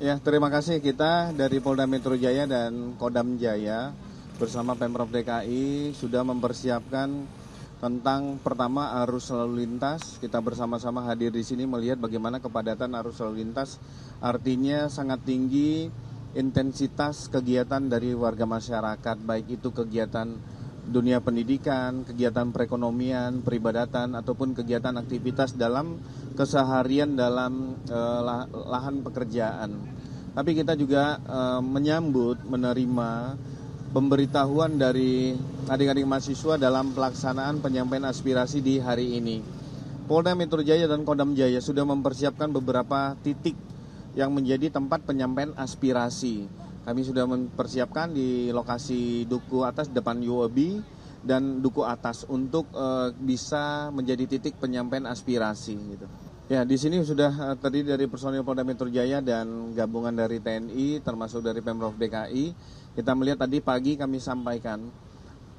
Ya, terima kasih. Kita dari Polda Metro Jaya dan Kodam Jaya bersama Pemprov DKI sudah mempersiapkan tentang pertama arus lalu lintas. Kita bersama-sama hadir di sini melihat bagaimana kepadatan arus lalu lintas. Artinya sangat tinggi intensitas kegiatan dari warga masyarakat, baik itu kegiatan dunia pendidikan, kegiatan perekonomian, peribadatan, ataupun kegiatan aktivitas dalam keseharian dalam lahan pekerjaan. Tapi kita juga menyambut, menerima pemberitahuan dari adik-adik mahasiswa dalam pelaksanaan penyampaian aspirasi di hari ini. Polda Metro Jaya dan Kodam Jaya sudah mempersiapkan beberapa titik yang menjadi tempat penyampaian aspirasi. Kami sudah mempersiapkan di lokasi Duku Atas depan UOB dan Duku Atas untuk bisa menjadi titik penyampaian aspirasi gitu. Ya, di sini sudah terdiri dari personil Polda Metro Jaya dan gabungan dari TNI termasuk dari Pemprov DKI. Kita melihat tadi pagi kami sampaikan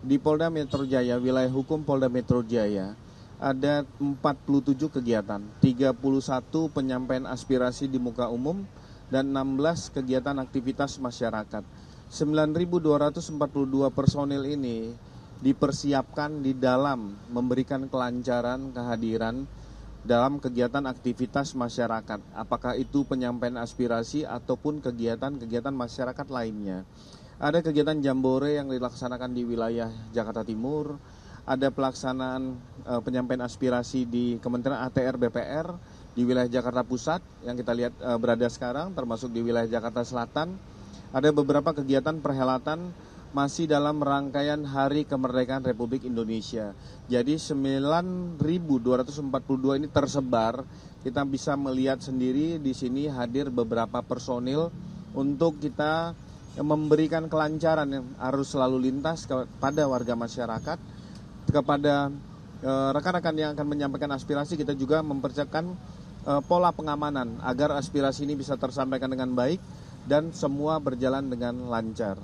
di Polda Metro Jaya, wilayah hukum Polda Metro Jaya ada 47 kegiatan, 31 penyampaian aspirasi di muka umum dan 16 kegiatan aktivitas masyarakat. 9.242 personil ini dipersiapkan di dalam memberikan kelancaran kehadiran dalam kegiatan aktivitas masyarakat, apakah itu penyampaian aspirasi ataupun kegiatan-kegiatan masyarakat lainnya. Ada kegiatan jambore yang dilaksanakan di wilayah Jakarta Timur, ada pelaksanaan penyampaian aspirasi di Kementerian ATR BPR di wilayah Jakarta Pusat yang kita lihat berada sekarang, termasuk di wilayah Jakarta Selatan. Ada beberapa kegiatan perhelatan masih dalam rangkaian Hari Kemerdekaan Republik Indonesia. Jadi 9.242 ini tersebar. Kita bisa melihat sendiri di sini hadir beberapa personil untuk kita memberikan kelancaran arus lalu lintas kepada warga masyarakat, kepada rekan-rekan yang akan menyampaikan aspirasi. Kita juga mempersiapkan pola pengamanan agar aspirasi ini bisa tersampaikan dengan baik dan semua berjalan dengan lancar.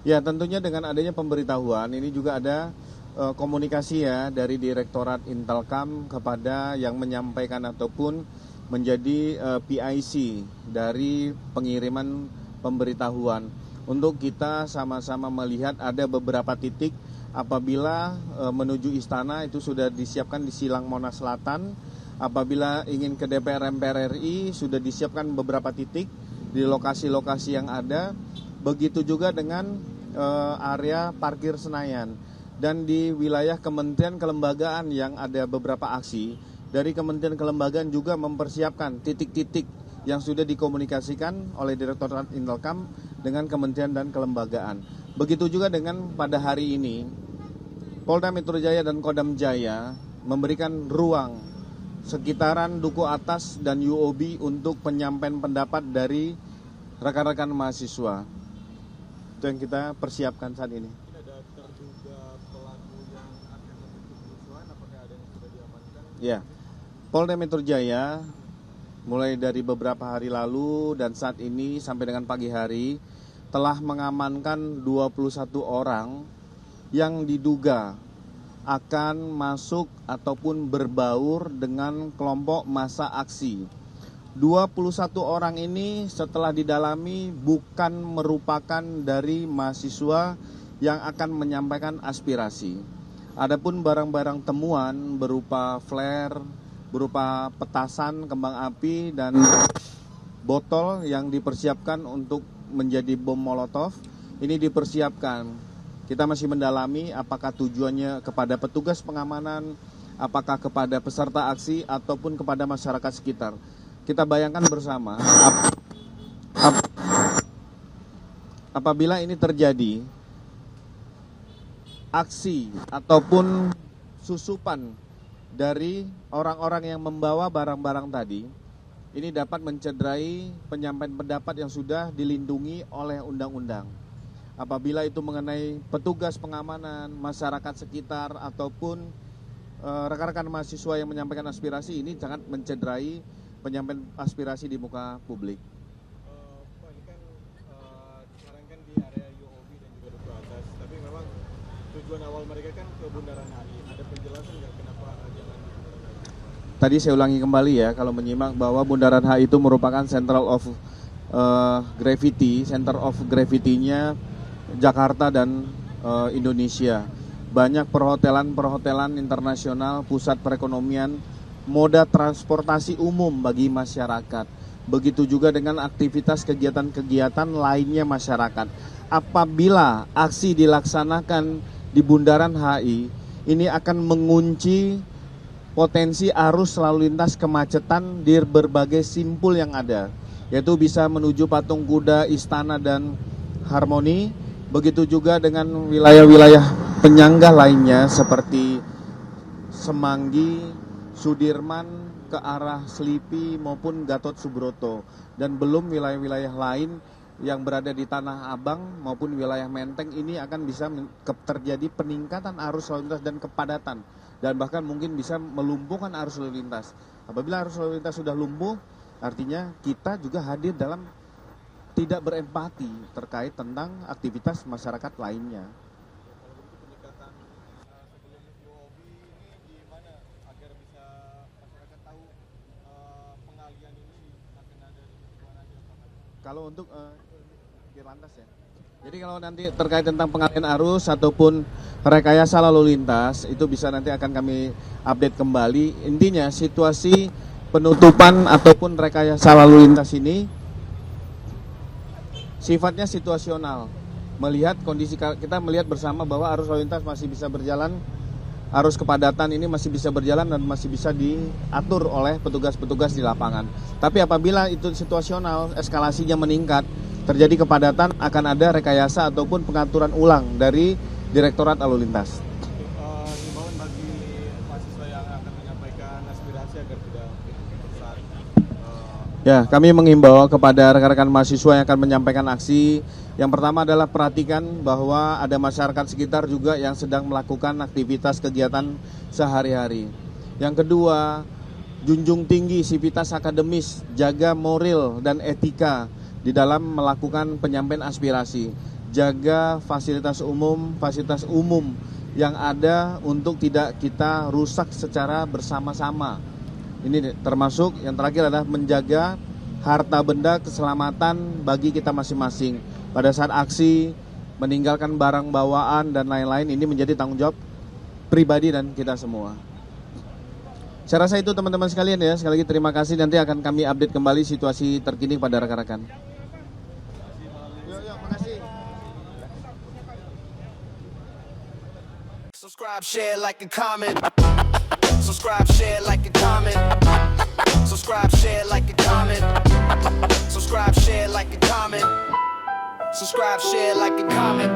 Ya, tentunya dengan adanya pemberitahuan ini juga ada komunikasi ya dari Direktorat Intelkam kepada yang menyampaikan ataupun menjadi PIC dari pengiriman pemberitahuan untuk kita sama-sama melihat ada beberapa titik apabila menuju istana itu sudah disiapkan di Silang Monas Selatan, apabila ingin ke DPR MPR RI sudah disiapkan beberapa titik di lokasi-lokasi yang ada, begitu juga dengan area parkir Senayan. Dan di wilayah kementerian kelembagaan yang ada beberapa aksi, dari kementerian kelembagaan juga mempersiapkan titik-titik yang sudah dikomunikasikan oleh Direktorat Intelkam dengan kementerian dan kelembagaan. Begitu juga dengan pada hari ini, Polda Metro Jaya dan Kodam Jaya memberikan ruang sekitaran Duku Atas dan UOB untuk penyampaian pendapat dari rekan-rekan mahasiswa. Itu yang kita persiapkan saat ini. Ada terduga pelaku yang akan memicu kerusuhan, apakah ada yang sudah diamankan? Ya, Polda Metro Jaya mulai dari beberapa hari lalu dan saat ini sampai dengan pagi hari telah mengamankan 21 orang yang diduga akan masuk ataupun berbaur dengan kelompok massa aksi. 21 orang ini setelah didalami bukan merupakan dari mahasiswa yang akan menyampaikan aspirasi. Adapun barang-barang temuan berupa flare, berupa petasan, kembang api, dan botol yang dipersiapkan untuk menjadi bom molotov, ini dipersiapkan. Kita masih mendalami apakah tujuannya kepada petugas pengamanan, apakah kepada peserta aksi, ataupun kepada masyarakat sekitar. Kita bayangkan bersama, apabila ini terjadi, aksi ataupun susupan dari orang-orang yang membawa barang-barang tadi, ini dapat mencederai penyampaian pendapat yang sudah dilindungi oleh undang-undang. Apabila itu mengenai petugas pengamanan, masyarakat sekitar, ataupun rekan-rekan mahasiswa yang menyampaikan aspirasi, ini sangat mencederai penyampaian aspirasi di muka publik. Pak, ini kan sekarang kan di area UOB dan juga Duku Atas, tapi memang tujuan tujuan awal mereka kan ke Bundaran HI. Ada penjelasan nggak kenapa jangan di Bundaran HI? Tadi saya ulangi kembali ya, kalau menyimak bahwa Bundaran HI itu merupakan center of gravity-nya Jakarta dan Indonesia. Banyak perhotelan internasional, pusat perekonomian, moda transportasi umum bagi masyarakat. Begitu juga dengan aktivitas kegiatan-kegiatan lainnya masyarakat. Apabila aksi dilaksanakan di Bundaran HI, ini akan mengunci potensi arus lalu lintas kemacetan di berbagai simpul yang ada, yaitu bisa menuju Patung Kuda, Istana, dan Harmoni. Begitu juga dengan wilayah-wilayah penyangga lainnya seperti Semanggi, Sudirman ke arah Selipi maupun Gatot Subroto, dan belum wilayah-wilayah lain yang berada di Tanah Abang maupun wilayah Menteng. Ini akan bisa terjadi peningkatan arus lalu lintas dan kepadatan, dan bahkan mungkin bisa melumpuhkan arus lalu lintas. Apabila arus lalu lintas sudah lumpuh, artinya kita juga hadir dalam tidak berempati terkait tentang aktivitas masyarakat lainnya. Kalau begitu pendekatan sebelum UOB ini gimana agar bisa masyarakat tahu pengalian ini akan ada di mana aja? Kalau untuk di lantas ya. Jadi kalau nanti terkait tentang pengalian arus ataupun rekayasa lalu lintas, itu bisa nanti akan kami update kembali. Intinya situasi penutupan ataupun rekayasa lalu lintas ini sifatnya situasional. Melihat kondisi, kita melihat bersama bahwa arus lalu lintas masih bisa berjalan, arus kepadatan ini masih bisa berjalan dan masih bisa diatur oleh petugas-petugas di lapangan. Tapi apabila itu situasional, eskalasinya meningkat, terjadi kepadatan, akan ada rekayasa ataupun pengaturan ulang dari Direktorat Lalu Lintas. Himbauan bagi mahasiswa yang akan menyampaikan aspirasi agar tidak tersesat. Ya, kami mengimbau kepada rekan-rekan mahasiswa yang akan menyampaikan aksi. Yang pertama adalah perhatikan bahwa ada masyarakat sekitar juga yang sedang melakukan aktivitas kegiatan sehari-hari. Yang kedua, junjung tinggi sivitas akademis, jaga moral dan etika di dalam melakukan penyampaian aspirasi. Jaga fasilitas umum yang ada untuk tidak kita rusak secara bersama-sama. Ini termasuk yang terakhir adalah menjaga harta benda keselamatan bagi kita masing-masing. Pada saat aksi, meninggalkan barang bawaan dan lain-lain, ini menjadi tanggung jawab pribadi dan kita semua. Saya rasa itu teman-teman sekalian ya. Sekali lagi terima kasih, nanti akan kami update kembali situasi terkini pada rekan-rekan. Subscribe, share, like, and comment. Subscribe, share, like, and comment. Subscribe, share, like, and comment. Subscribe, share, like, and comment. Subscribe, share, like, and comment.